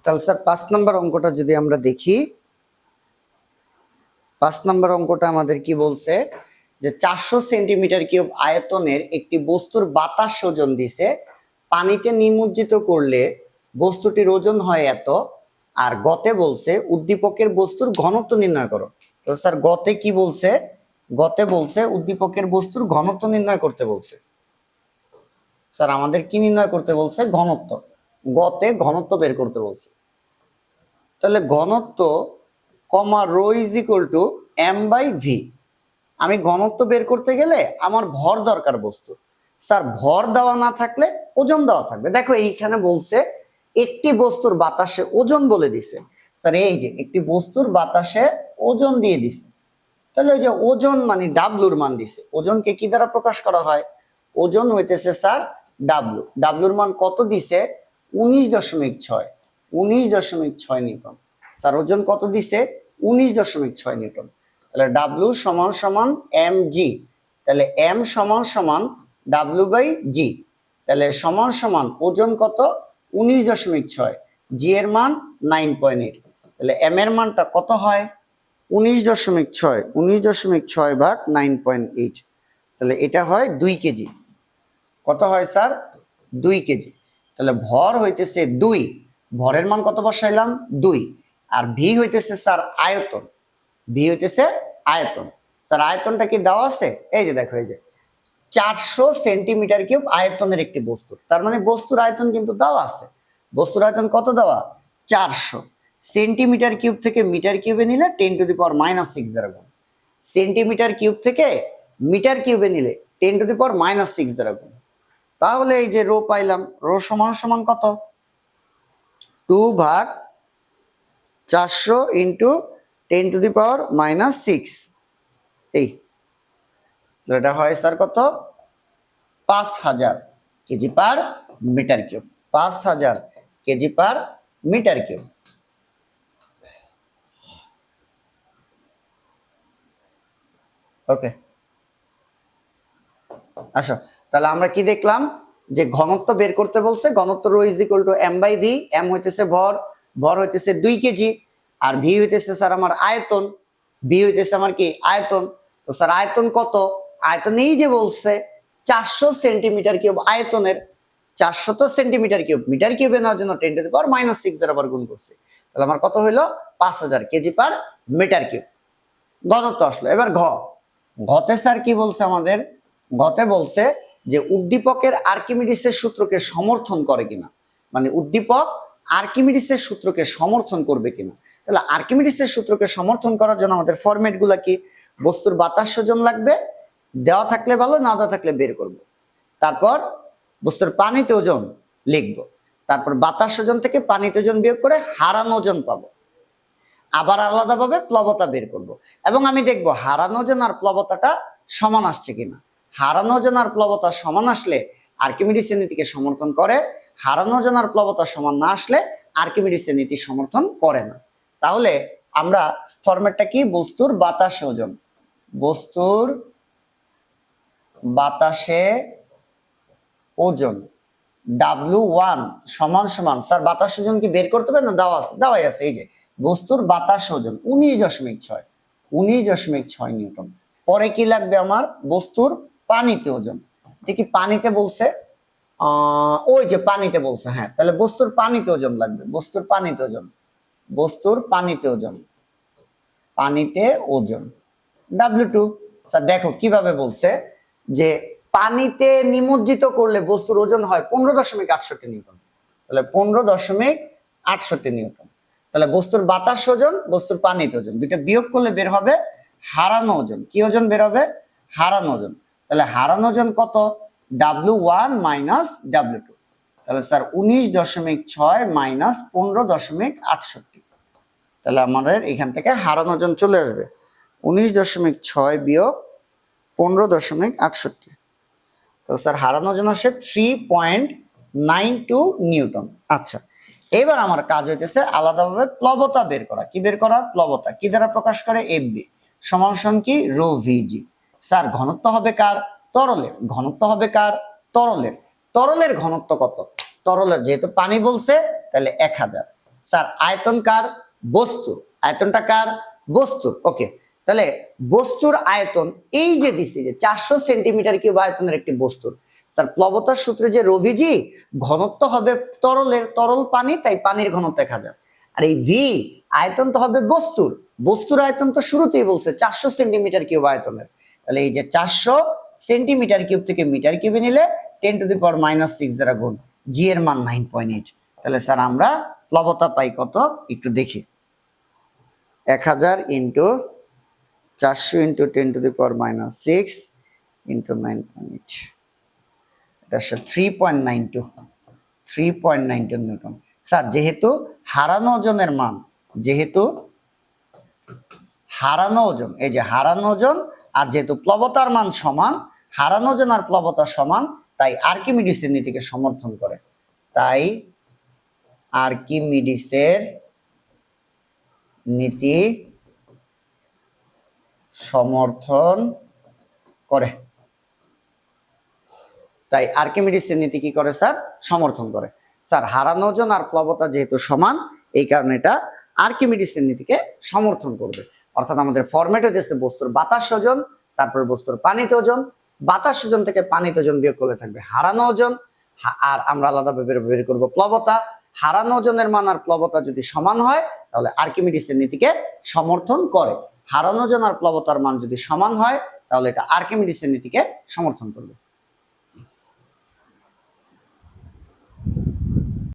তাহলে স্যার 5 নম্বর অঙ্কটা যদি আমরা দেখি, 5 নম্বর অঙ্কটা আমাদের কি বলছে যে 400 সেন্টিমিটার কিউব আয়তনের একটি বস্তুর বাতাস ওজন দিছে, পানিতে নিমজ্জিত করলে বস্তুটির ওজন হয় এত, আর গতে বলছে উদ্দীপকের বস্তুর ঘনত্ব নির্ণয় করো। তো স্যার গতে কি বলছে? গতে বলছে উদ্দীপকের বস্তুর ঘনত্ব নির্ণয় করতে বলছে। স্যার আমাদের কি নির্ণয় করতে বলছে? ঘনত্ব। গতে ঘনত্ব বের করতে বলছে। তাহলে ঘনত্ব কমা rho is equal to M by V. আমি ঘনত্ব বের করতে গেলে আমার ভর দরকার বস্তু। স্যার ভর দেওয়া না থাকলে ওজন দেওয়া থাকবে। দেখো এইখানে বলছে একটি বস্তুর বাতাসে ওজন বলে দিছে। স্যার এই যে একটি বস্তুর বাতাসে ওজন দিয়ে দিছে, তাহলে ওই যে ওজন মানে ডাব্লুর মান দিছে। ওজনকে কি দ্বারা প্রকাশ করা হয়? ওজন হইতেছে স্যার ডাব্লু। ডাব্লুর মান কত দিছে? 19.6। 19.6 নিউটন। স্যার ওজন কত দিছে? 19.6 নিউটন। তাহলে ডাব্লু সমান সমান এম জি। তাহলে এম সমান সমান ডাব্লু বাই জি। তাহলে সমান সমান ওজন কত? 19.6। জি এর মান 9.8। তাহলে এম এর মানটা কত হয়? 19.6। 19.6 ভাগ 9.8। তাহলে এটা হয় 2 কেজি। কত হয় স্যার? 2 কেজি। তাহলে ভর হইতেছে 2। ভরের মান কত বসাইলাম? 2। আর ভি হইতেছে স্যার আয়তন। ভি হইতেছে আয়তন। স্যার আয়তনটা কি দেওয়া আছে? এই যে দেখো, এই যে 400 সেন্টিমিটার কিউব আয়তনের একটি বস্তু। তার মানে বস্তুর আয়তন কিন্তু দেওয়া আছে। বস্তুর আয়তন কত দেওয়া? 400। সেন্টিমিটার কিউব থেকে মিটার কিউবে নিলে 10⁻⁻6 দ্বারা গুণ। সেন্টিমিটার কিউব থেকে মিটার কিউবে নিলে 10⁻⁻6 দ্বারা গুণ। তাহলে এই যে রো পাইলাম, রো সমান সমান কত? 2 ভাগ 400 ইন্টু 10⁻⁻6। এই এটা হয় স্যার কত? 5000 KG per metre cube. 5000 KG per metre cube. Okay, আসো তাহলে আমরা কি দেখলাম যে ঘনত্ব বের করতে বলছে। ঘনত্ব rho is equal to M by V. M হইতেছে ভর, ভর হইতেছে 2 কেজি। আর ভি হইতেছে স্যার আমার আয়তন। ভি হইতেছে আমার কি? আয়তন। তো স্যার আয়তন কত? আয়তন এই যে বলছে 400 সেন্টিমিটার কিউব আয়তনের। 400 তো সেন্টিমিটার কিউব, মিটার কিউবে নেওয়ার জন্য 10⁻⁻6 দ্বারা আবার গুণ করছে। তাহলে আমার কত হইলো? 5000 কেজি পার মিটার কিউব। ঘনত্ব আসলো। এবার ঘতে স্যার কি বলছে আমাদের? ঘতে বলছে যে উদ্দীপকের আর্কিমিডিসের সূত্রকে সমর্থন করে কিনা, মানে উদ্দীপক আর্কিমিডিসের সূত্রকে সমর্থন করবে কিনা। তাহলে আর্কিমিডিসের সূত্রকে সমর্থন করার জন্য আমাদের ফরম্যাট গুলা কি? বস্তুর বাতাস ওজন লাগবে, দেওয়া থাকলে ভালো, না দেওয়া থাকলে বের করব। তারপর বস্তুর পানিতে ওজন লিখবো। তারপর বাতাস ওজন থেকে পানিতে ওজন বিয়োগ করে হারানো ওজন পাবো। আবার আলাদাভাবে প্লবতা বের করব। এবং আমি দেখব হারানো ওজন আর প্লবতাটা সমান আসছে কিনা। হারানো ওজন আর প্লবতা সমান আসলে আর্কিমিডিসের নীতিকে সমর্থন করে। হারানো ওজন আর প্লবতা সমান না আসলে আর্কিমিডিসের নীতি সমর্থন করে না। তাহলে আমরা ফরম্যাটটা কি? বস্তুর বাতাসে ওজন। বস্তুর বাতাসে ওজন W1 সমান সমান, স্যার বাতাস ওজন কি বের করতে হবে না? দেওয়া আছে, দেওয়াই আছে। এই যে বস্তুর বাতাস ওজন 19.6। 19.6 নিউটন। পরে কি লাগবে আমার? বস্তুর পানিতে ওজন। দেখি পানিতে বলছে, ওই যে পানিতে বলছে, হ্যাঁ তাহলে বস্তুর পানিতে ওজন লাগবে। বস্তুর পানিতে ওজন, বস্তুর পানিতে ওজন, পানিতে ওজন W2। স্যার দেখো কিভাবে বলছে যে পানিতে নিমজ্জিত করলে বস্তুর ওজন হয় 15.68 নিউটন। তাহলে 15.68 নিউটন। তাহলে বস্তুর বাতাস ওজন, বস্তুর পানিতে ওজন, দুইটা বিয়োগ করলে বের হবে হারানো ওজন। কি ওজন বের হবে? হারানো ওজন। তাহলে হারানো ওজন কত? W1 minus W2। তাহলে স্যার 19.6 মাইনাস 15.68। তাহলে আমাদের এখান থেকে হারানো ওজন চলে আসবে 19.6 বিয়োগ 15.68। তো স্যার হারানো ওজন আসে 3.92 নিউটন। আচ্ছা, এবার আমার কাজ হইতেছে আলাদাভাবে প্লবতা বের করা। কি বের করা? প্লবতা কি দ্বারা প্রকাশ করে? এফবি সমান সমান কি? রো ভিজি। স্যার ঘনত্ব হবে কার? তরলের। ঘনত্ব হবে কার? তরলের। তরলের ঘনত্ব কত? তরলের যেহেতু পানি বলছে তাহলে 1000। স্যার আয়তন কার? বস্তু। আয়তনটা কার? বস্তুর। ওকে, তাহলে বস্তুর আয়তন এই যে দিছি যে 400 সেন্টিমিটার কিউব আয়তনের একটি বস্তুর, স্যার প্লবতার সূত্রে যে রোভিজি ঘনত্ব হবে তরলের, তরল পানি, তাই পানির ঘনত্ব 1000। আর এই ভি আয়তন তো হবে বস্তুর, বস্তুর আয়তন তো শুরুতেই বলছে 400 সেন্টিমিটার কিউব আয়তনের। তাহলে এই যে 400 সেন্টিমিটার কিউব থেকে মিটার কিউবে নিলে 10⁻⁻6 দ্বারা গুণ, জি এর মান 9.8। তাহলে স্যার আমরা প্লবতা পাই কত একটু দেখি। 1000 ইন্টু 400 ইন্টু 10⁻⁻6 ইন্টু 9.8, এটা 3.92 নিউটন। স্যার যেহেতু হারানো ওজনের মান, যেহেতু হারানো ওজন, এই যে হারানো ওজন আর যেহেতু প্লবতার মান সমান, হারানো ওজন আর প্লবতা সমান, তাই আর্কিমিডিসের নীতিকে সমর্থন করে। তাই আর্কিমিডিসের নীতি সমর্থন করে। তাই আর্কিমিডিসের নীতি কি করে স্যার? সমর্থন করে। স্যার হারানো ওজন আর প্লবতা যেহেতু সমান, এই কারণে এটা আর্কিমিডিসের নীতিকে সমর্থন করবে। অর্থাৎ আমাদের ফরম্যাট হচ্ছে বস্তুর বাতাস ওজন, তারপরে বস্তুর পানিতে ওজন, বাতাস ওজন থেকে পানিতে ওজন বিয়োগ করলে থাকবে হারানো ওজন, আর আমরা আলাদাভাবে বের করব প্লবতা। হারানো ওজনের মান আর প্লবতা যদি সমান হয় তাহলে আর্কিমিডিসের নীতিকে সমর্থন করে। হারানো ওজন আর প্লবতার মান যদি সমান হয় তাহলে এটা আর্কিমিডিসের নীতিকে সমর্থন করবে।